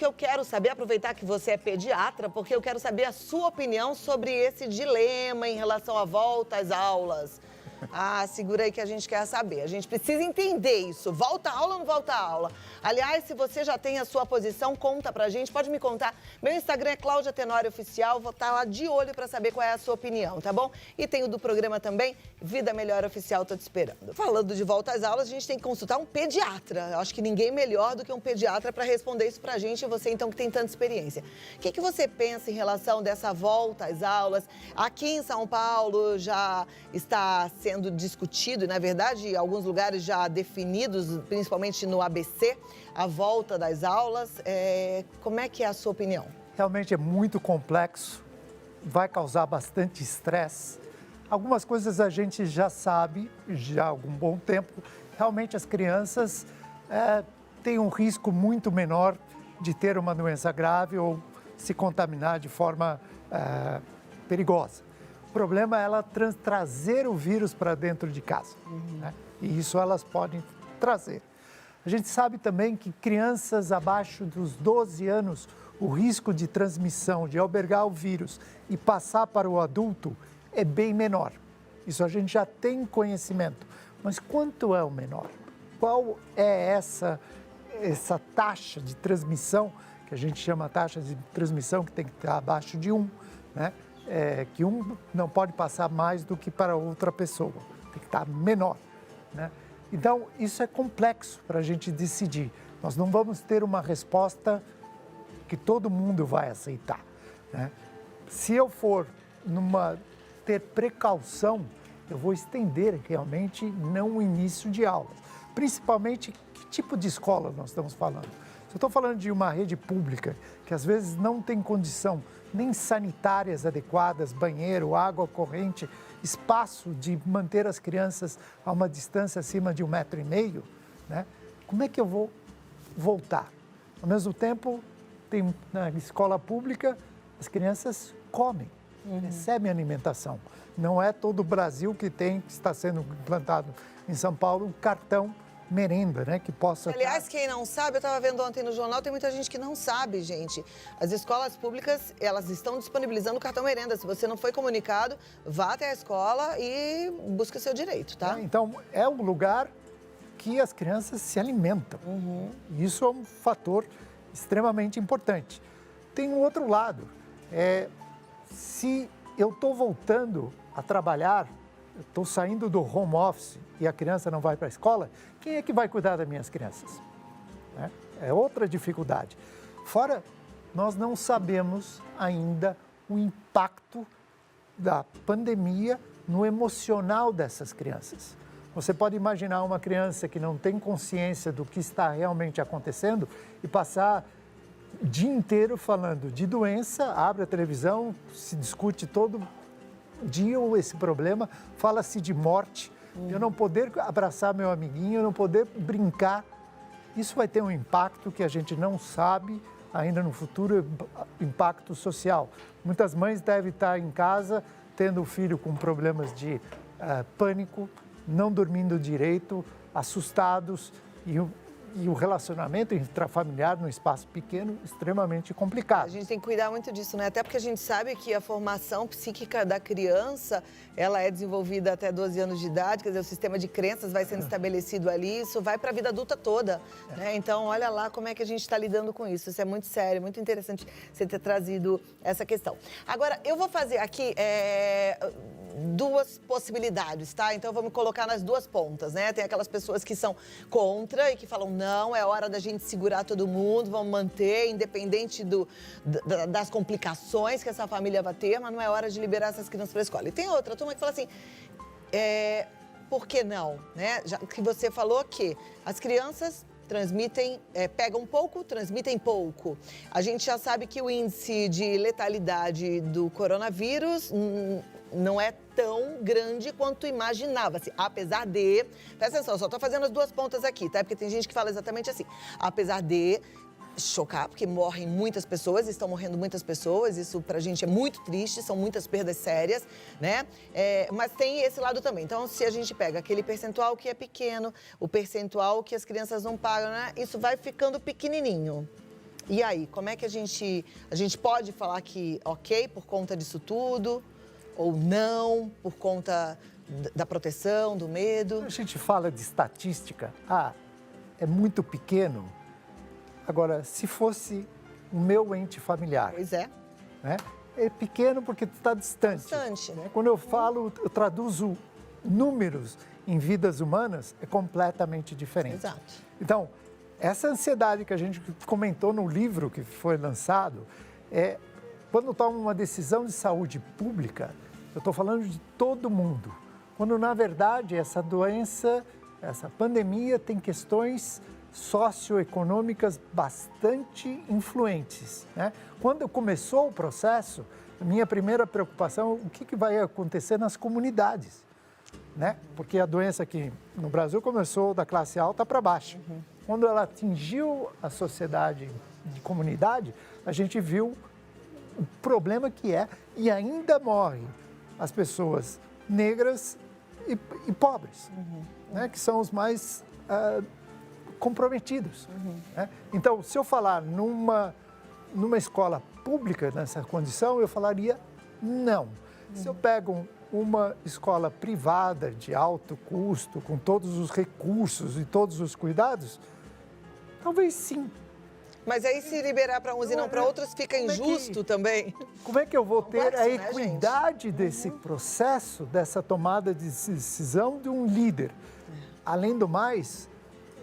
que eu quero saber, aproveitar que você é pediatra, porque eu quero saber a sua opinião sobre esse dilema em relação à volta às aulas. Ah, segura aí que a gente quer saber. A gente precisa entender isso. Volta a aula ou não volta a aula? Aliás, se você já tem a sua posição, conta pra gente. Pode me contar. Meu Instagram é Cláudia Tenório Oficial. Vou estar lá de olho pra saber qual é a sua opinião, tá bom? E tem o do programa também, Vida Melhor Oficial, tô te esperando. Falando de volta às aulas, a gente tem que consultar um pediatra. Eu acho que ninguém melhor do que um pediatra pra responder isso pra gente. E você, então, que tem tanta experiência. O que você pensa em relação dessa volta às aulas? Aqui em São Paulo já está sendo discutido, e na verdade, em alguns lugares já definidos, principalmente no ABC, a volta das aulas. Como é que é a sua opinião? Realmente é muito complexo, vai causar bastante estresse. Algumas coisas a gente já sabe, já há algum bom tempo. Realmente as crianças têm um risco muito menor de ter uma doença grave ou se contaminar de forma perigosa. O problema é ela trazer o vírus para dentro de casa, né? E isso elas podem trazer. A gente sabe também que crianças abaixo dos 12 anos, o risco de transmissão, de albergar o vírus e passar para o adulto é bem menor. Isso a gente já tem conhecimento. Mas quanto é o menor? Qual é essa taxa de transmissão, que a gente chama taxa de transmissão, que tem que estar abaixo de 1, né? Que um não pode passar mais do que para outra pessoa, tem que estar menor, né? Então, isso é complexo para a gente decidir. Nós não vamos ter uma resposta que todo mundo vai aceitar, né? Se eu for ter precaução, eu vou estender realmente não o início de aulas. Principalmente, que tipo de escola nós estamos falando? Se eu estou falando de uma rede pública, que às vezes não tem condição nem sanitárias adequadas, banheiro, água corrente, espaço de manter as crianças a uma distância acima de 1,5 metro, né? Como é que eu vou voltar? Ao mesmo tempo, na escola pública, as crianças comem, recebem alimentação. Não é todo o Brasil que está sendo implantado em São Paulo um cartão merenda, né, que possa... Aliás, quem não sabe, eu estava vendo ontem no jornal, tem muita gente que não sabe, gente. As escolas públicas, elas estão disponibilizando o cartão merenda. Se você não foi comunicado, vá até a escola e busque o seu direito, tá? Então, é um lugar que as crianças se alimentam. Isso é um fator extremamente importante. Tem um outro lado. Se eu estou voltando a trabalhar, estou saindo do home office e a criança não vai para a escola, quem é que vai cuidar das minhas crianças? É outra dificuldade. Fora, nós não sabemos ainda o impacto da pandemia no emocional dessas crianças. Você pode imaginar uma criança que não tem consciência do que está realmente acontecendo e passar o dia inteiro falando de doença, abre a televisão, se discute todo dia esse problema, fala-se de morte, eu não poder abraçar meu amiguinho, eu não poder brincar. Isso vai ter um impacto que a gente não sabe ainda no futuro, impacto social. Muitas mães devem estar em casa tendo o filho com problemas de pânico, não dormindo direito, assustados e o relacionamento intrafamiliar num espaço pequeno extremamente complicado. A gente tem que cuidar muito disso, né? Até porque a gente sabe que a formação psíquica da criança, ela é desenvolvida até 12 anos de idade, quer dizer, o sistema de crenças vai sendo estabelecido ali, isso vai para a vida adulta toda, né? Então, olha lá como é que a gente está lidando com isso. Isso é muito sério, muito interessante você ter trazido essa questão. Agora, eu vou fazer aqui duas possibilidades, tá? Então, vamos colocar nas duas pontas, né? Tem aquelas pessoas que são contra e que falam, não, é hora da gente segurar todo mundo, vamos manter, independente das complicações que essa família vai ter, mas não é hora de liberar essas crianças para a escola. E tem outra turma que fala assim, por que não? Né? Já que você falou que as crianças transmitem, pegam pouco, transmitem pouco. A gente já sabe que o índice de letalidade do coronavírus não é tão grande quanto imaginava-se, apesar de... Presta atenção, só estou fazendo as duas pontas aqui, tá? Porque tem gente que fala exatamente assim. Apesar de chocar, porque morrem muitas pessoas, estão morrendo muitas pessoas, isso pra gente é muito triste, são muitas perdas sérias, né? Mas tem esse lado também. Então, se a gente pega aquele percentual que é pequeno, o percentual que as crianças não pagam, né? Isso vai ficando pequenininho. E aí, como é que a gente pode falar que ok por conta disso tudo, ou não, por conta da proteção, do medo? A gente fala de estatística, é muito pequeno. Agora, se fosse o meu ente familiar, Pois é. né? É pequeno porque está distante. Distante. Né? Quando eu falo, eu traduzo números em vidas humanas, é completamente diferente. Exato. Então, essa ansiedade que a gente comentou no livro que foi lançado, quando toma uma decisão de saúde pública, eu estou falando de todo mundo. Quando, na verdade, essa doença, essa pandemia tem questões socioeconômicas bastante influentes, né? Quando começou o processo, a minha primeira preocupação, o que vai acontecer nas comunidades, né? Porque a doença aqui no Brasil começou da classe alta para baixo. Quando ela atingiu a sociedade de comunidade, a gente viu o problema que é, e ainda morrem as pessoas negras e pobres, né? Que são os mais comprometidos. Né? Então, se eu falar numa escola pública nessa condição, eu falaria não. Se eu pego uma escola privada de alto custo, com todos os recursos e todos os cuidados, talvez sim. Mas aí se liberar para uns e não para outros fica injusto também. Como é que eu vou ter a Complexo, né, equidade desse processo, dessa tomada de decisão de um líder? Além do mais,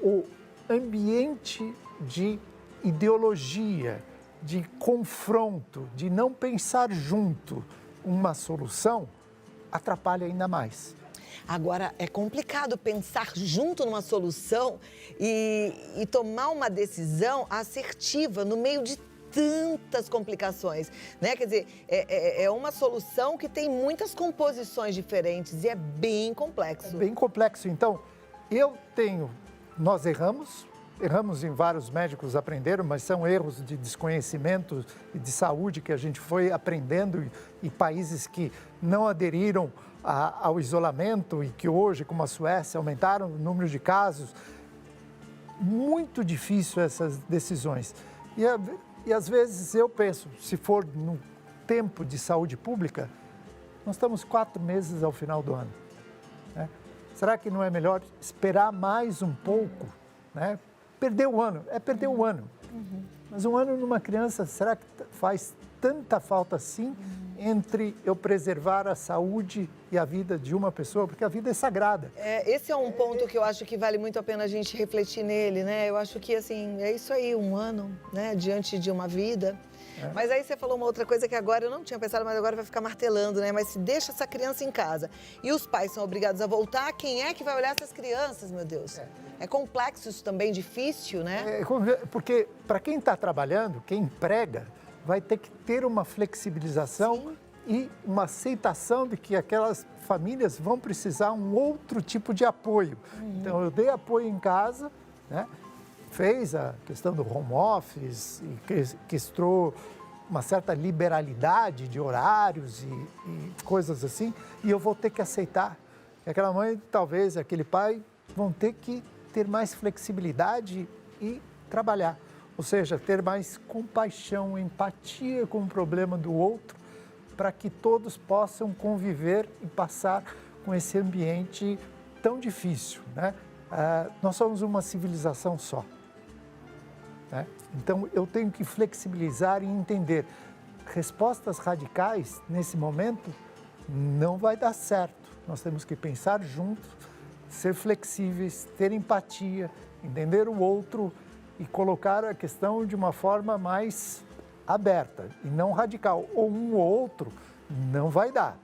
o ambiente de ideologia, de confronto, de não pensar junto uma solução, atrapalha ainda mais. Agora, é complicado pensar junto numa solução e tomar uma decisão assertiva no meio de tantas complicações, né? Quer dizer, é uma solução que tem muitas composições diferentes e é bem complexo. É bem complexo. Então, nós erramos em vários médicos aprenderam, mas são erros de desconhecimento e de saúde que a gente foi aprendendo e países que não aderiram ao isolamento e que hoje, como a Suécia, aumentaram o número de casos. Muito difícil essas decisões. E às vezes eu penso, se for no tempo de saúde pública, nós estamos 4 meses ao final do ano, né? Será que não é melhor esperar mais um pouco, né? Perder o ano, perder o ano. Mas um ano numa criança, será que faz tanta falta assim entre eu preservar a saúde e a vida de uma pessoa? Porque a vida é sagrada. Esse é um ponto que eu acho que vale muito a pena a gente refletir nele, né? Eu acho que, assim, é isso aí, um ano, né? Diante de uma vida. Mas aí você falou uma outra coisa que agora eu não tinha pensado, mas agora vai ficar martelando, né? Mas se deixa essa criança em casa e os pais são obrigados a voltar, quem é que vai olhar essas crianças, meu Deus? É complexo isso também, difícil, né? Porque para quem está trabalhando, quem emprega, vai ter que ter uma flexibilização. Sim. E uma aceitação de que aquelas famílias vão precisar um outro tipo de apoio. Então, eu dei apoio em casa, né? Fez a questão do home office, e questrou uma certa liberalidade de horários e coisas assim, e eu vou ter que aceitar. E aquela mãe, talvez, aquele pai, vão ter que ter mais flexibilidade e trabalhar. Ou seja, ter mais compaixão, empatia com o problema do outro, para que todos possam conviver e passar com esse ambiente tão difícil, né? Nós somos uma civilização só, né? Então, eu tenho que flexibilizar e entender. Respostas radicais, nesse momento, não vai dar certo. Nós temos que pensar juntos, ser flexíveis, ter empatia, entender o outro e colocar a questão de uma forma mais aberta e não radical. Ou um ou outro, não vai dar.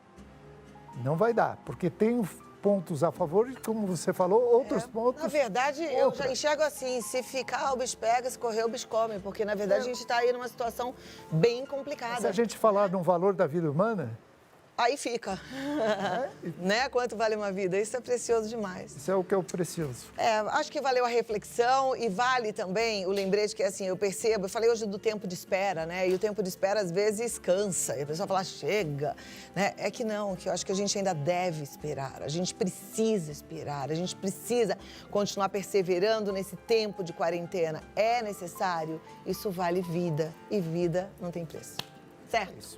Não vai dar, porque tem pontos a favor e, como você falou, outros pontos... Na verdade, eu já enxergo assim, se ficar, o bicho pega, se correr, o bicho come, porque, na verdade, a gente está aí numa situação bem complicada. Se a gente falar de um valor da vida humana, aí fica. Né? Quanto vale uma vida? Isso é precioso demais. Isso é o que é o precioso. Acho que valeu a reflexão e vale também o lembrete que, assim, eu percebo, eu falei hoje do tempo de espera, né? E o tempo de espera, às vezes, cansa. E a pessoa fala, chega, né? É que não, que eu acho que a gente ainda deve esperar. A gente precisa esperar, a gente precisa continuar perseverando nesse tempo de quarentena. É necessário, isso vale vida. E vida não tem preço. Certo? Isso.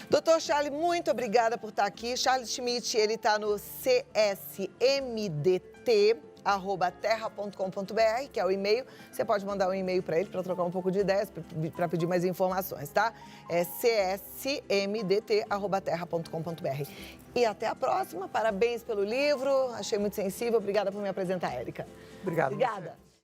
Doutor Charles, muito obrigada por estar aqui. Charles Schmidt, ele está no csmdt@terra.com.br, que é o e-mail. Você pode mandar um e-mail para ele para trocar um pouco de ideias, para pedir mais informações, tá? É csmdt@terra.com.br. E até a próxima. Parabéns pelo livro. Achei muito sensível. Obrigada por me apresentar, Érica. Obrigado. Obrigada.